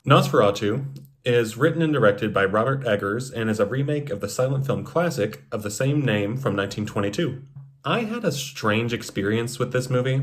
Nosferatu is written and directed by Robert Eggers and is a remake of the silent film classic of the same name from 1922. I had a strange experience with this movie.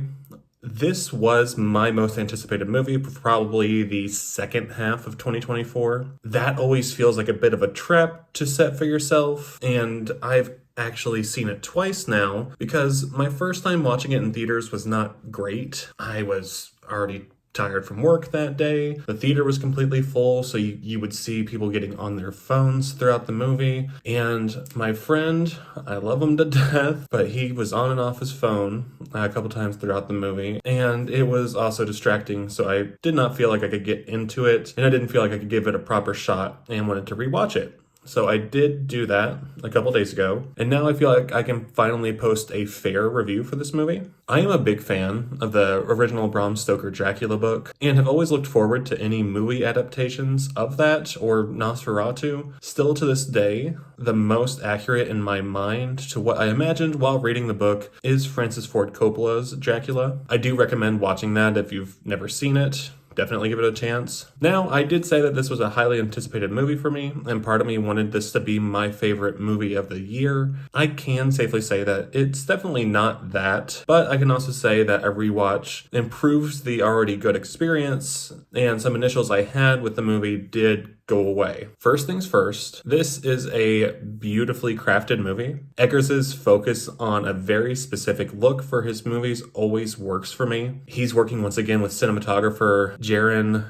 This was my most anticipated movie for probably the second half of 2024. That always feels like a bit of a trap to set for yourself, and I've actually seen it twice now because my first time watching it in theaters was not great. I was already tired from work that day. The theater was completely full, so you would see people getting on their phones throughout the movie. And my friend, I love him to death, but he was on and off his phone a couple times throughout the movie. And it was also distracting, so I did not feel like I could get into it, and I didn't feel like I could give it a proper shot and wanted to rewatch it. So I did do that a couple days ago, and now I feel like I can finally post a fair review for this movie. I am a big fan of the original Bram Stoker Dracula book, and have always looked forward to any movie adaptations of that or Nosferatu. Still to this day, the most accurate in my mind to what I imagined while reading the book is Francis Ford Coppola's Dracula. I do recommend watching that if you've never seen it. Definitely give it a chance. Now, I did say that this was a highly anticipated movie for me, and part of me wanted this to be my favorite movie of the year. I can safely say that it's definitely not that, but I can also say that a rewatch improves the already good experience, and some initials I had with the movie did go away. First things first, this is a beautifully crafted movie. Eggers' focus on a very specific look for his movies always works for me. He's working once again with cinematographer Jaron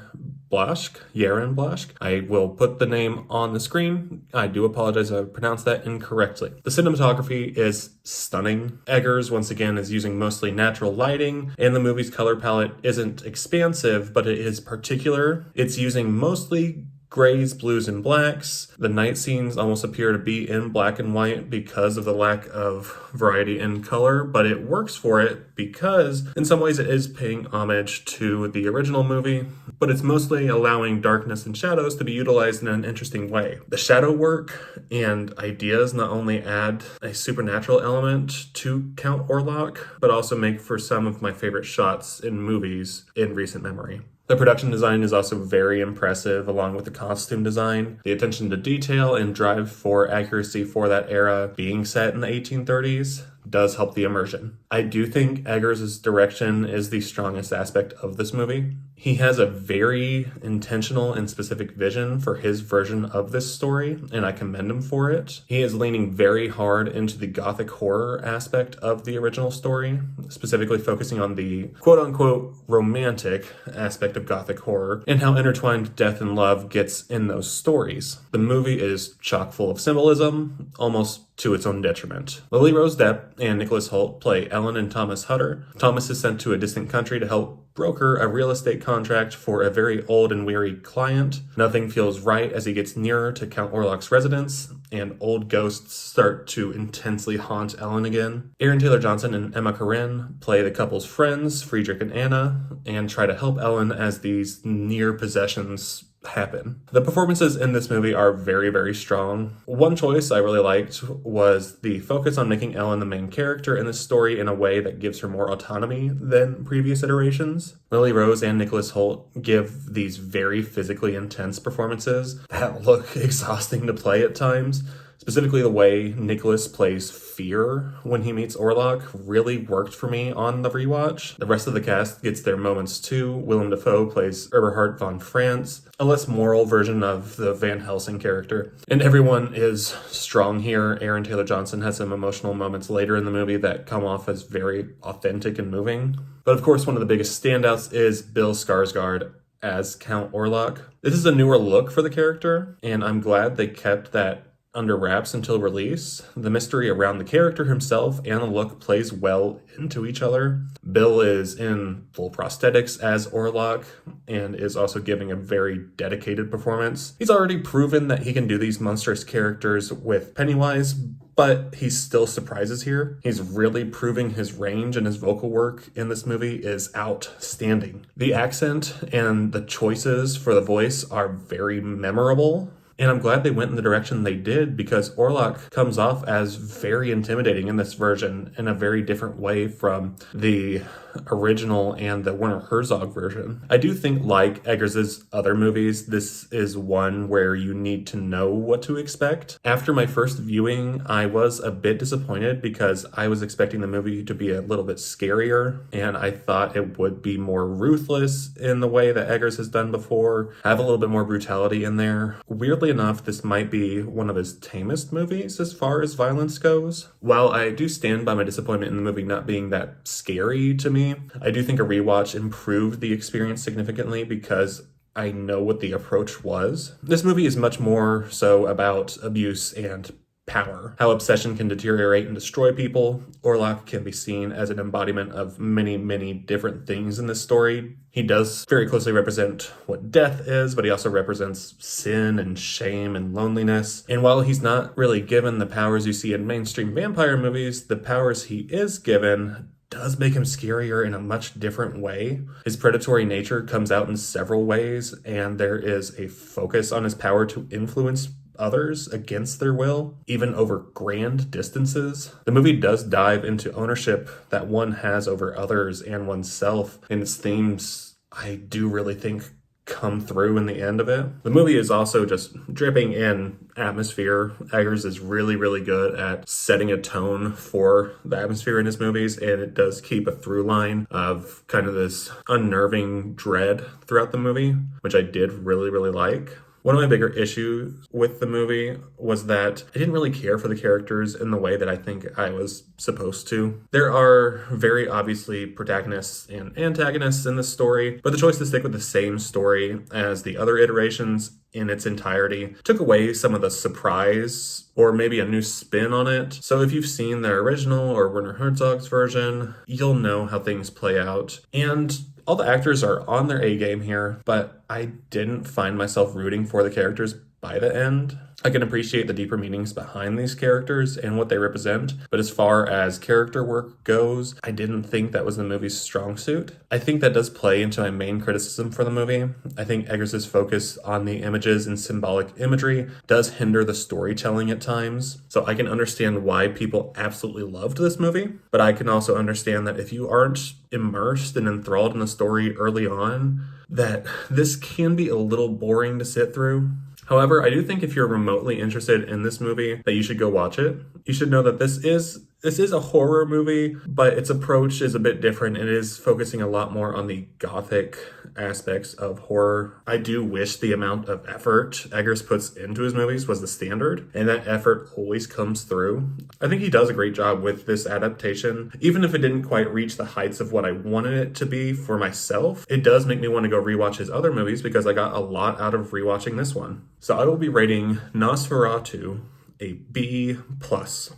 Blaschk. I will put the name on the screen. I do apologize if I pronounced that incorrectly. The cinematography is stunning. Eggers, once again, is using mostly natural lighting, and the movie's color palette isn't expansive, but it is particular. It's using mostly grays, blues, and blacks. The night scenes almost appear to be in black and white because of the lack of variety in color, but it works for it because in some ways it is paying homage to the original movie, but it's mostly allowing darkness and shadows to be utilized in an interesting way. The shadow work and ideas not only add a supernatural element to Count Orlok, but also make for some of my favorite shots in movies in recent memory. The production design is also very impressive, along with the costume design. The attention to detail and drive for accuracy for that era being set in the 1830s does help the immersion. I do think Eggers' direction is the strongest aspect of this movie. He has a very intentional and specific vision for his version of this story, and I commend him for it. He is leaning very hard into the gothic horror aspect of the original story, specifically focusing on the quote-unquote romantic aspect of gothic horror and how intertwined death and love gets in those stories. The movie is chock full of symbolism, almost to its own detriment. Lily Rose Depp and Nicholas Hoult play Ellen and Thomas Hutter. Thomas is sent to a distant country to help broker a real estate contract for a very old and weary client. Nothing feels right as he gets nearer to Count Orlok's residence, and old ghosts start to intensely haunt Ellen again. Aaron Taylor Johnson and Emma Corrin play the couple's friends, Friedrich and Anna, and try to help Ellen as these near possessions happen. The performances in this movie are very, very strong. One choice I really liked was the focus on making Ellen the main character in this story in a way that gives her more autonomy than previous iterations. Lily Rose and Nicholas Hoult give these very physically intense performances that look exhausting to play at times. Specifically, the way Nicholas plays fear when he meets Orlok really worked for me on the rewatch. The rest of the cast gets their moments too. Willem Dafoe plays Eberhard von Franz, a less moral version of the Van Helsing character. And everyone is strong here. Aaron Taylor Johnson has some emotional moments later in the movie that come off as very authentic and moving. But of course, one of the biggest standouts is Bill Skarsgård as Count Orlok. This is a newer look for the character, and I'm glad they kept that under wraps until release. The mystery around the character himself and the look plays well into each other. Bill is in full prosthetics as Orlok and is also giving a very dedicated performance. He's already proven that he can do these monstrous characters with Pennywise, but he still surprises here. He's really proving his range, and his vocal work in this movie is outstanding. The accent and the choices for the voice are very memorable. And I'm glad they went in the direction they did, because Orlok comes off as very intimidating in this version in a very different way from the original and the Werner Herzog version. I do think, like Eggers' other movies, this is one where you need to know what to expect. After my first viewing, I was a bit disappointed because I was expecting the movie to be a little bit scarier, and I thought it would be more ruthless in the way that Eggers has done before, have a little bit more brutality in there. Weirdly enough, this might be one of his tamest movies as far as violence goes. While I do stand by my disappointment in the movie not being that scary to me, I do think a rewatch improved the experience significantly because I know what the approach was. This movie is much more so about abuse and power, how obsession can deteriorate and destroy people. Orlok can be seen as an embodiment of many, many different things in this story. He does very closely represent what death is, but he also represents sin and shame and loneliness. And while he's not really given the powers you see in mainstream vampire movies, the powers he is given does make him scarier in a much different way. His predatory nature comes out in several ways, and there is a focus on his power to influence others against their will, even over grand distances. The movie does dive into ownership that one has over others and oneself, and its themes, I do really think, come through in the end of it. The movie is also just dripping in atmosphere. Eggers is really, really good at setting a tone for the atmosphere in his movies, and it does keep a through line of kind of this unnerving dread throughout the movie, which I did really, really like. One of my bigger issues with the movie was that I didn't really care for the characters in the way that I think I was supposed to. There are very obviously protagonists and antagonists in this story, but the choice to stick with the same story as the other iterations in its entirety took away some of the surprise or maybe a new spin on it. So if you've seen the original or Werner Herzog's version, you'll know how things play out. And all the actors are on their A game here, but I didn't find myself rooting for the characters by the end. I can appreciate the deeper meanings behind these characters and what they represent, but as far as character work goes, I didn't think that was the movie's strong suit. I think that does play into my main criticism for the movie. I think Eggers' focus on the images and symbolic imagery does hinder the storytelling at times. So I can understand why people absolutely loved this movie, but I can also understand that if you aren't immersed and enthralled in the story early on, that this can be a little boring to sit through. However, I do think if you're remotely interested in this movie, that you should go watch it. You should know that this is a horror movie, but its approach is a bit different. It is focusing a lot more on the gothic aspects of horror. I do wish the amount of effort Eggers puts into his movies was the standard, and that effort always comes through. I think he does a great job with this adaptation. Even if it didn't quite reach the heights of what I wanted it to be for myself, it does make me want to go rewatch his other movies because I got a lot out of rewatching this one. So I will be rating Nosferatu a B+.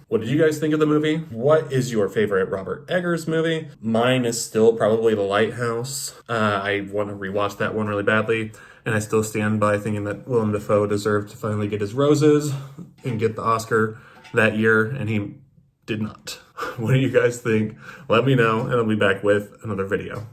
What did you guys think of the movie? What is your favorite Robert Eggers movie? Mine is still probably The Lighthouse. I want to rewatch that one really badly, and I still stand by thinking that Willem Dafoe deserved to finally get his roses and get the Oscar that year, and he did not. What do you guys think? Let me know, and I'll be back with another video.